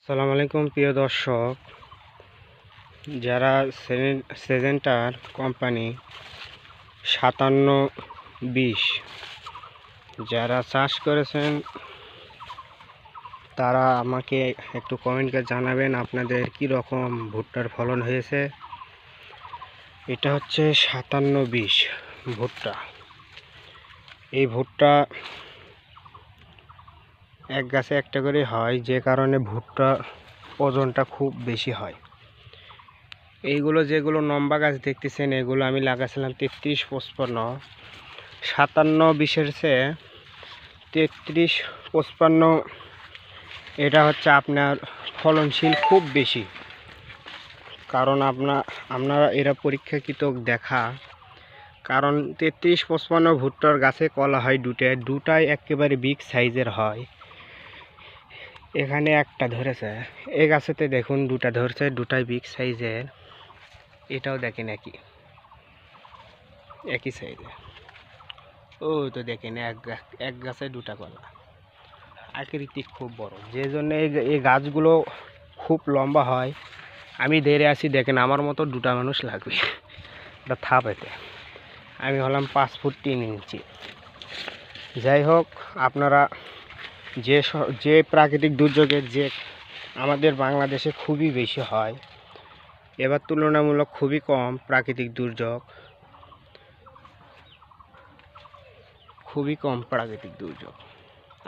আসসালামু আলাইকুম প্রিয় দর্শক, যারা সেজেন্টার কোম্পানি 5720 যারা চাষ করেছেন তারা আমাকে একটু কমেন্টে জানাবেন আপনাদের কি রকম ভুট্টার ফলন হয়েছে। এটা হচ্ছে 5720 ভুট্টা। এই ভুট্টা এক গাছে একটা করে হয়, যে কারণে ভুট্টার ওজনটা খুব বেশি হয়। এইগুলো যেগুলো লম্বা গাছ দেখতেছেন এগুলো আমি লাগাছিলাম 33-55। 57-20-এর চেয়ে 33-55 এটা হচ্ছে আপনার ফলনশীল খুব বেশি। কারণ আপনারা এরা পরীক্ষাকৃত দেখা, কারণ 33-55 ভুট্টার গাছে কলা হয় দুটাই একেবারে বিগ সাইজের হয়। এখানে একটা ধরেছে, এই গাছেতে দেখুন দুটা ধরছে, দুটাই বিগ সাইজের। এটাও দেখেন একই সাইজের। ও তো দেখেন এক গাছে দুটা কলা, আকৃতি খুব বড়, যে জন্য এই গাছগুলো খুব লম্বা হয়। আমি ধরে আছি, দেখেন আমার মতো দুটা মানুষ লাগবে এটা থাপাইতে। আমি হলাম 5 ফুট 3 ইঞ্চি। যাই হোক, আপনারা যে প্রাকৃতিক দুর্যোগের যে আমাদের বাংলাদেশে খুবই বেশি হয়, এবার তুলনামূলক খুবই কম প্রাকৃতিক দুর্যোগ, খুবই কম প্রাকৃতিক দুর্যোগ।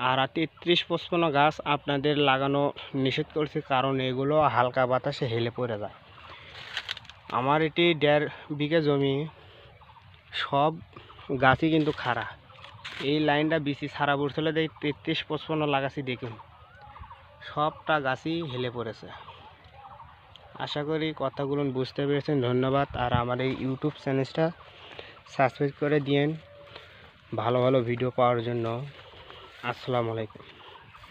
আর 33-55 গাছ আপনাদের লাগানো নিষেধ করছে, কারণ এগুলো হালকা বাতাসে হেলে পড়ে যায়। আমার এটি 1.5 বিঘা জমি, সব গাছই কিন্তু খাড়া। এই লাইনটা বেশি ছাড়া পড়ছিল, 33-55 লাগাছি, দেখুন সবটা গাছই হেলে পড়েছে। আশা করি কথাগুলো বুঝতে পেরেছেন। ধন্যবাদ। আর আমার এই ইউটিউব চ্যানেলটা সাবস্ক্রাইব করে দিয়েন ভালো ভালো ভিডিও পাওয়ার জন্য। আসসালামু আলাইকুম।